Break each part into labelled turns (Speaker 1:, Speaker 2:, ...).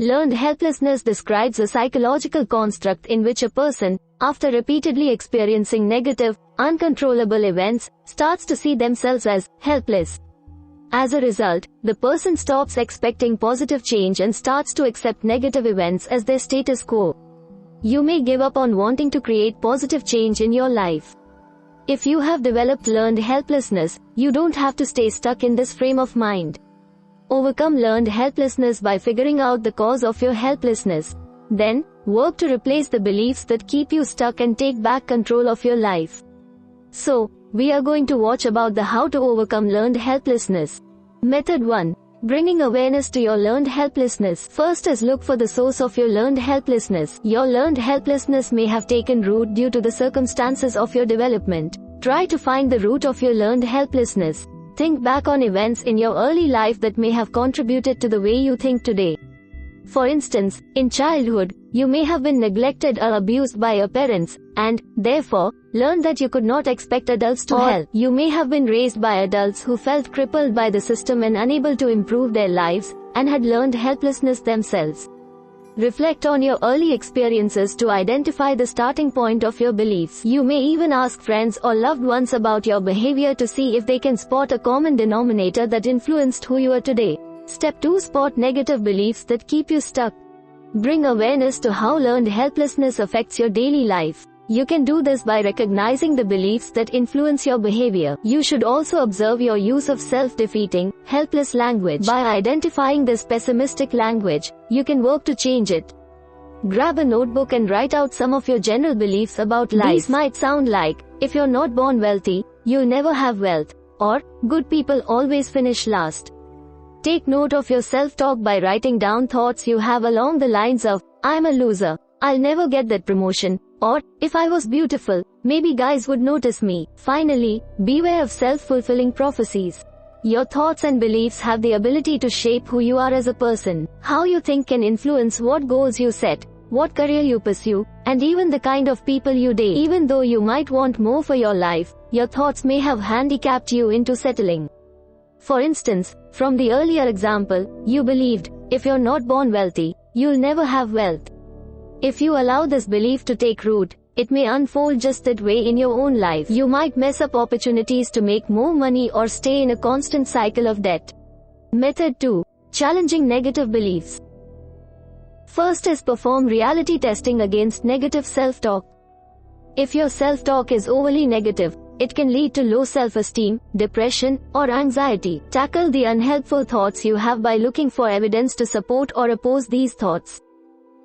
Speaker 1: Learned helplessness describes a psychological construct in which a person, after repeatedly experiencing negative, uncontrollable events, starts to see themselves as helpless. As a result, the person stops expecting positive change and starts to accept negative events as their status quo. You may give up on wanting to create positive change in your life. If you have developed learned helplessness, you don't have to stay stuck in this frame of mind. Overcome learned helplessness by figuring out the cause of your helplessness. Then, work to replace the beliefs that keep you stuck and take back control of your life. So, we are going to watch about the how to overcome learned helplessness. Method 1. Bringing awareness to your learned helplessness. First is look for the source of your learned helplessness. Your learned helplessness may have taken root due to the circumstances of your development. Try to find the root of your learned helplessness. Think back on events in your early life that may have contributed to the way you think today. For instance, in childhood, you may have been neglected or abused by your parents, and, therefore, learned that you could not expect adults to help. You may have been raised by adults who felt crippled by the system and unable to improve their lives, and had learned helplessness themselves. Reflect on your early experiences to identify the starting point of your beliefs. You may even ask friends or loved ones about your behavior to see if they can spot a common denominator that influenced who you are today. Step 2. Spot negative beliefs that keep you stuck. Bring awareness to how learned helplessness affects your daily life. You can do this by recognizing the beliefs that influence your behavior. You should also observe your use of self-defeating, helpless language. By identifying this pessimistic language, you can work to change it. Grab a notebook and write out some of your general beliefs about life. These might sound like, if you're not born wealthy, you'll never have wealth, or, good people always finish last. Take note of your self-talk by writing down thoughts you have along the lines of, I'm a loser, I'll never get that promotion, or, if I was beautiful, maybe guys would notice me. Finally, beware of self-fulfilling prophecies. Your thoughts and beliefs have the ability to shape who you are as a person. How you think can influence what goals you set, what career you pursue, and even the kind of people you date. Even though you might want more for your life, your thoughts may have handicapped you into settling. For instance, from the earlier example, you believed, if you're not born wealthy, you'll never have wealth. If you allow this belief to take root, it may unfold just that way in your own life. You might mess up opportunities to make more money or stay in a constant cycle of debt. Method 2. Challenging negative beliefs. First is perform reality testing against negative self-talk. If your self-talk is overly negative, it can lead to low self-esteem, depression, or anxiety. Tackle the unhelpful thoughts you have by looking for evidence to support or oppose these thoughts.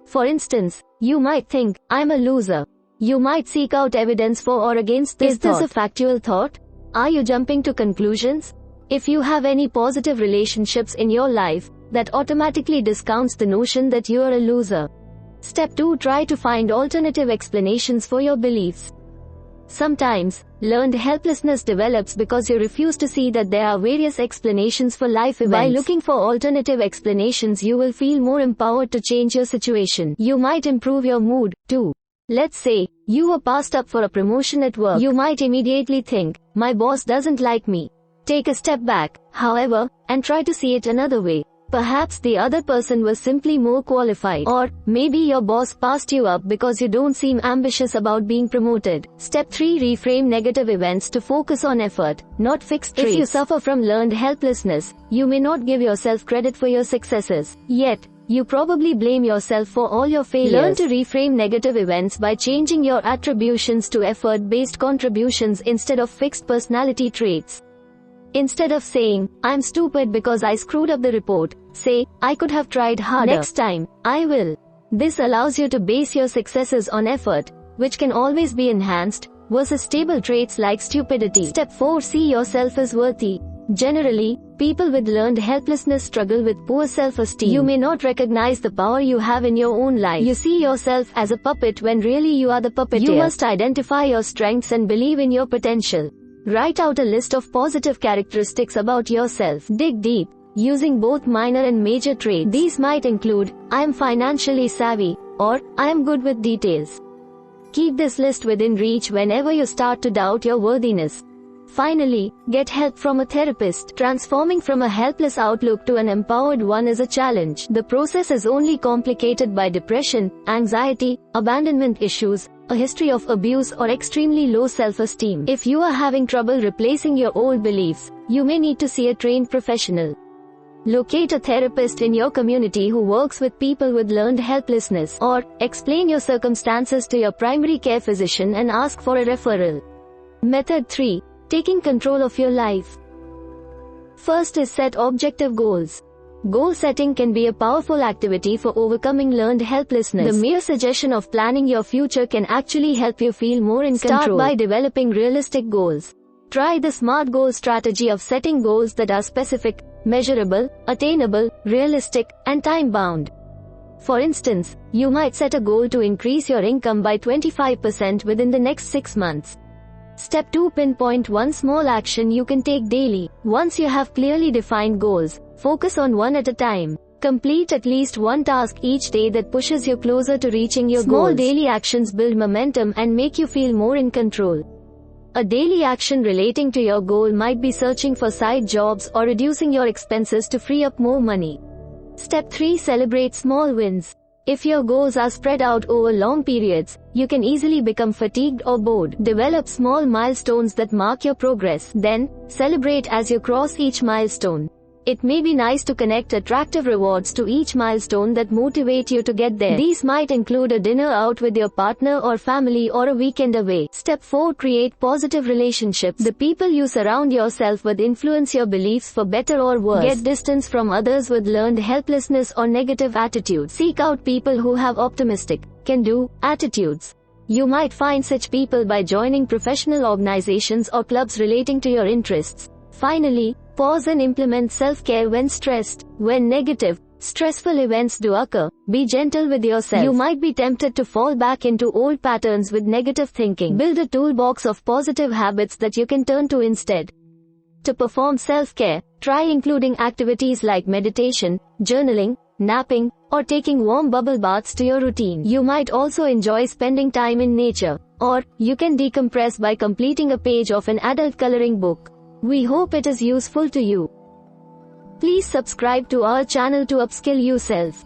Speaker 1: For instance, you might think, I'm a loser. You might seek out evidence for or against this thought. Is this a factual thought? Are you jumping to conclusions? If you have any positive relationships in your life, that automatically discounts the notion that you are a loser. Step 2. Try to find alternative explanations for your beliefs. Sometimes, learned helplessness develops because you refuse to see that there are various explanations for life events. By looking for alternative explanations, you will feel more empowered to change your situation. You might improve your mood, too. Let's say, you were passed up for a promotion at work. You might immediately think, my boss doesn't like me. Take a step back, however, and try to see it another way. Perhaps the other person was simply more qualified. Or, maybe your boss passed you up because you don't seem ambitious about being promoted. Step 3. Reframe negative events to focus on effort, not fixed traits. If you suffer from learned helplessness, you may not give yourself credit for your successes. Yet, you probably blame yourself for all your failures. Learn to reframe negative events by changing your attributions to effort-based contributions instead of fixed personality traits. Instead of saying, I'm stupid because I screwed up the report, say, I could have tried harder. Next time, I will. This allows you to base your successes on effort, which can always be enhanced, versus stable traits like stupidity. Step 4. See yourself as worthy. Generally, people with learned helplessness struggle with poor self-esteem. You may not recognize the power you have in your own life. You see yourself as a puppet when really you are the puppeteer. You must identify your strengths and believe in your potential. Write out a list of positive characteristics about yourself. Dig deep, using both minor and major traits. These might include, I am financially savvy, or, I am good with details. Keep this list within reach whenever you start to doubt your worthiness. Finally, get help from a therapist. Transforming from a helpless outlook to an empowered one is a challenge. The process is only complicated by depression, anxiety, abandonment issues, a history of abuse, or extremely low self-esteem. If you are having trouble replacing your old beliefs, you may need to see a trained professional. Locate a therapist in your community who works with people with learned helplessness, or explain your circumstances to your primary care physician and ask for a referral. Method 3. Taking control of your life. First is set objective goals. Goal setting can be a powerful activity for overcoming learned helplessness. The mere suggestion of planning your future can actually help you feel more in control. Start by developing realistic goals. Try the SMART goal strategy of setting goals that are specific, measurable, attainable, realistic, and time-bound. For instance, you might set a goal to increase your income by 25% within the next 6 months. Step 2. Pinpoint one small action you can take daily. Once you have clearly defined goals, focus on one at a time. Complete at least one task each day that pushes you closer to reaching your goals. Small daily actions build momentum and make you feel more in control. A daily action relating to your goal might be searching for side jobs or reducing your expenses to free up more money. Step 3. Celebrate small wins. If your goals are spread out over long periods, you can easily become fatigued or bored. Develop small milestones that mark your progress. Then, celebrate as you cross each milestone. It may be nice to connect attractive rewards to each milestone that motivate you to get there. These might include a dinner out with your partner or family or a weekend away. Step 4. Create positive relationships. The people you surround yourself with influence your beliefs for better or worse. Get distance from others with learned helplessness or negative attitudes. Seek out people who have optimistic, can-do attitudes. You might find such people by joining professional organizations or clubs relating to your interests. Finally, pause and implement self-care when stressed. When negative, stressful events do occur, be gentle with yourself. You might be tempted to fall back into old patterns with negative thinking. Build a toolbox of positive habits that you can turn to instead. To perform self-care, try including activities like meditation, journaling, napping, or taking warm bubble baths to your routine. You might also enjoy spending time in nature, or you can decompress by completing a page of an adult coloring book. We hope it is useful to you. Please subscribe to our channel to upskill yourself.